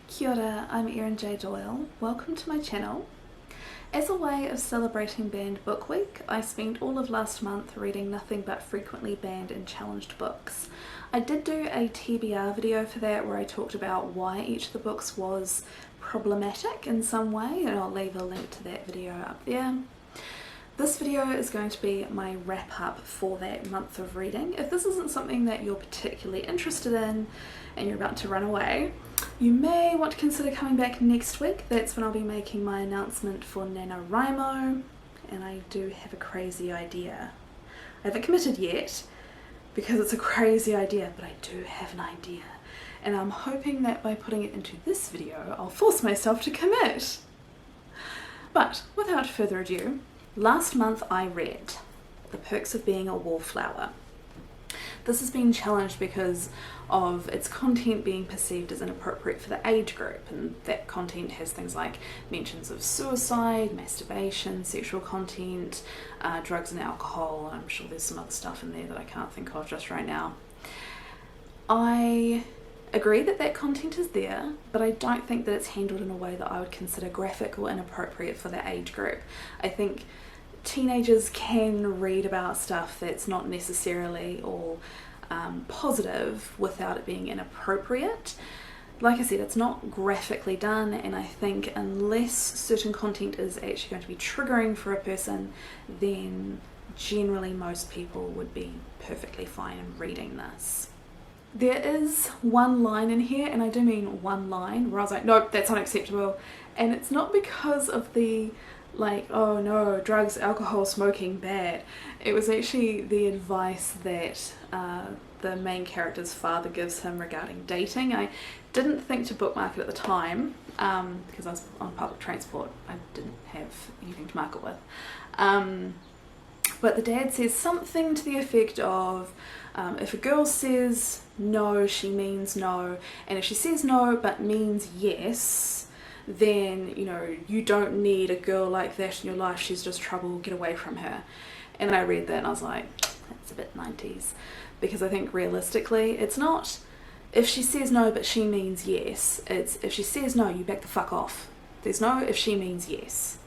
Kia ora, I'm Erin J. Doyle. Welcome to my channel. As a way of celebrating Banned Book Week, I spent all of last month reading nothing but frequently banned and challenged books. I did do a TBR video for that where I talked about why each of the books was problematic in some way, and I'll leave a link to that video up there. This video is going to be my wrap up for that month of reading. If this isn't something that you're particularly interested in and you're about to run away, you may want to consider coming back next week. That's when I'll be making my announcement for NaNoWriMo, and I do have a crazy idea. I haven't committed yet because it's a crazy idea, but I do have an idea. And I'm hoping that by putting it into this video, I'll force myself to commit. But without further ado, last month I read The Perks of Being a Wallflower. This has been challenged because of its content being perceived as inappropriate for the age group, and that content has things like mentions of suicide, masturbation, sexual content, drugs and alcohol, and I'm sure there's some other stuff in there that I can't think of just right now. I agree that that content is there, but I don't think that it's handled in a way that I would consider graphic or inappropriate for the age group. I think teenagers can read about stuff that's not necessarily all positive without it being inappropriate. Like I said, it's not graphically done, and I think unless certain content is actually going to be triggering for a person, then generally most people would be perfectly fine in reading this. There is one line in here, and I do mean one line, where I was like, nope, that's unacceptable. And it's not because of the like, oh no, drugs, alcohol, smoking, bad. It was actually the advice that the main character's father gives him regarding dating. I didn't think to bookmark it at the time because I was on public transport. I didn't have anything to mark it with. But the dad says something to the effect of, if a girl says no, she means no, and if she says no but means yes, then, you know, you don't need a girl like that in your life, she's just trouble, get away from her. And I read that and I was like, that's a bit 90s, because I think realistically it's not if she says no but she means yes, it's if she says no, you back the fuck off. There's no if she means yes.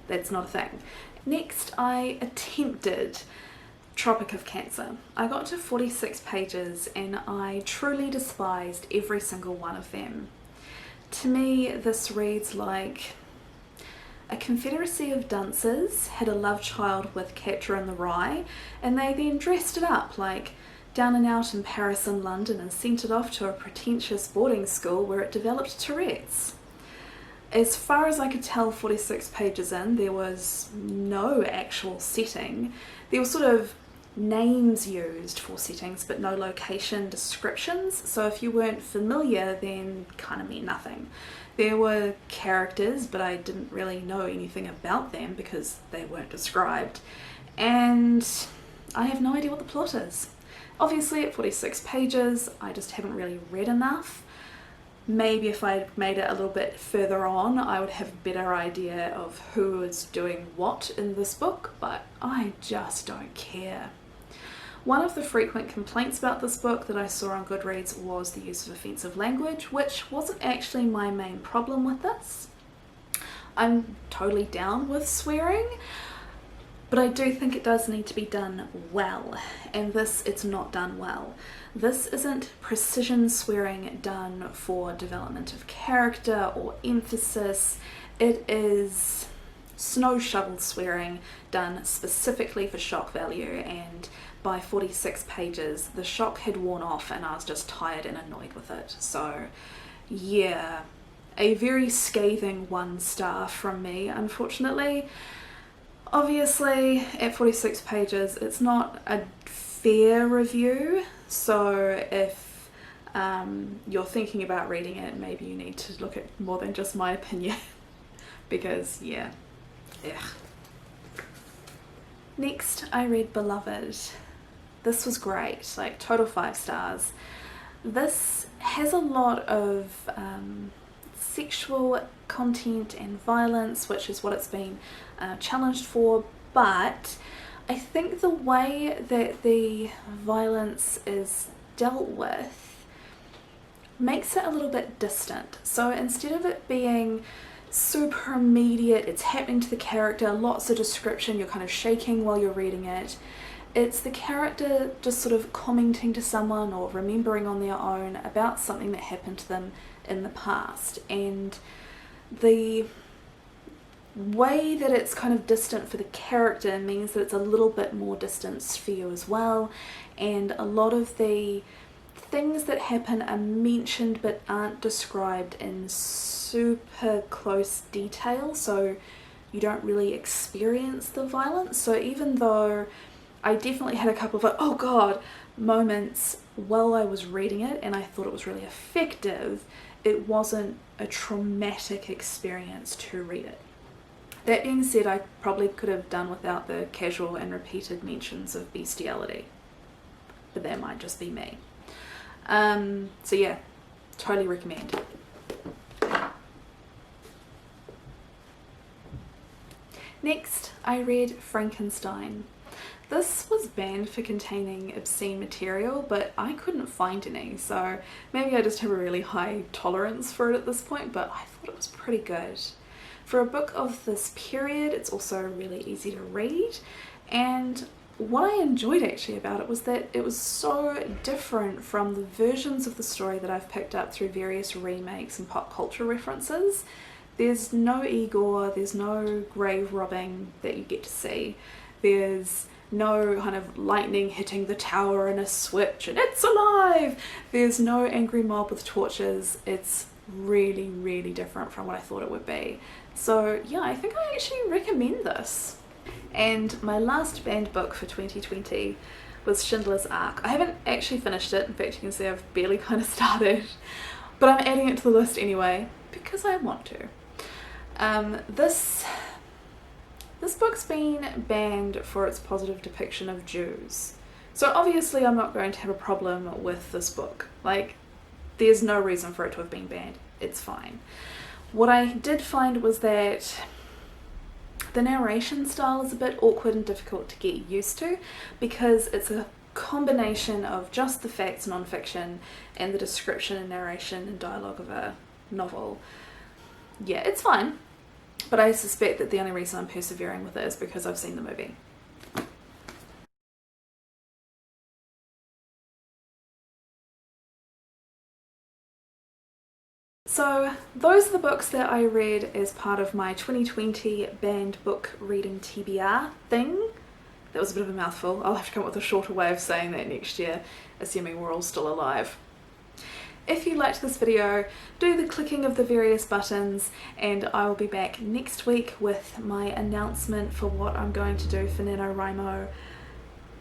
That's not a thing. Next, I attempted Tropic of Cancer. I got to 46 pages and I truly despised every single one of them. To me, this reads like a confederacy of dunces had a love child with Catcher in the Rye, and they then dressed it up like Down and Out in Paris and London and sent it off to a pretentious boarding school where it developed Tourette's. As far as I could tell, 46 pages in, there was no actual setting. There were sort of names used for settings but no location descriptions, so if you weren't familiar then kind of meant nothing. There were characters but I didn't really know anything about them because they weren't described, and I have no idea what the plot is. Obviously at 46 pages I just haven't really read enough. Maybe if I'd made it a little bit further on I would have a better idea of who is doing what in this book, but I just don't care. One of the frequent complaints about this book that I saw on Goodreads was the use of offensive language, which wasn't actually my main problem with this. I'm totally down with swearing, but I do think it does need to be done well, and it's not done well. This isn't precision swearing done for development of character or emphasis. It is snow shovel swearing done specifically for shock value, and by 46 pages the shock had worn off and I was just tired and annoyed with it. So yeah, a very scathing 1 star from me, unfortunately. Obviously at 46 pages it's not a fair review, so if you're thinking about reading it, maybe you need to look at more than just my opinion because yeah, ugh. Next I read Beloved. This was great, like total 5 stars. This has a lot of sexual content and violence, which is what it's been challenged for, but I think the way that the violence is dealt with makes it a little bit distant. So instead of it being super immediate, it's happening to the character, lots of description, you're kind of shaking while you're reading it, it's the character just sort of commenting to someone or remembering on their own about something that happened to them in the past. And the way that it's kind of distant for the character means that it's a little bit more distance for you as well, and a lot of the things that happen are mentioned but aren't described in super close detail, so you don't really experience the violence. So even though I definitely had a couple of like, oh god, moments while I was reading it and I thought it was really effective, it wasn't a traumatic experience to read it. That being said, I probably could have done without the casual and repeated mentions of bestiality, but that might just be me. So yeah, totally recommend. Next, I read Frankenstein. This was banned for containing obscene material, but I couldn't find any, so maybe I just have a really high tolerance for it at this point, but I thought it was pretty good. For a book of this period, it's also really easy to read, and what I enjoyed actually about it was that it was so different from the versions of the story that I've picked up through various remakes and pop culture references. There's no Igor, there's no grave robbing that you get to see, there's no kind of lightning hitting the tower and a switch and it's alive, there's no angry mob with torches. It's really, really different from what I thought it would be. So yeah, I think I actually recommend this. And my last banned book for 2020 was Schindlers Arc. I haven't actually finished it, in fact you can see I've barely kind of started, but I'm adding it to the list anyway because I want to. This book's been banned for its positive depiction of Jews. So obviously I'm not going to have a problem with this book. Like, there's no reason for it to have been banned. It's fine. What I did find was that the narration style is a bit awkward and difficult to get used to because it's a combination of just the facts, non-fiction, and the description and narration and dialogue of a novel. Yeah, it's fine, but I suspect that the only reason I'm persevering with it is because I've seen the movie. So those are the books that I read as part of my 2020 banned book reading TBR thing. That was a bit of a mouthful. I'll have to come up with a shorter way of saying that next year, assuming we're all still alive. If you liked this video, do the clicking of the various buttons, and I will be back next week with my announcement for what I'm going to do for NaNoWriMo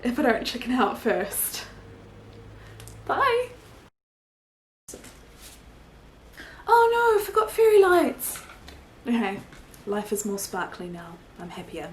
if I don't chicken out first. Bye! Oh no, I forgot fairy lights! Okay, life is more sparkly now. I'm happier.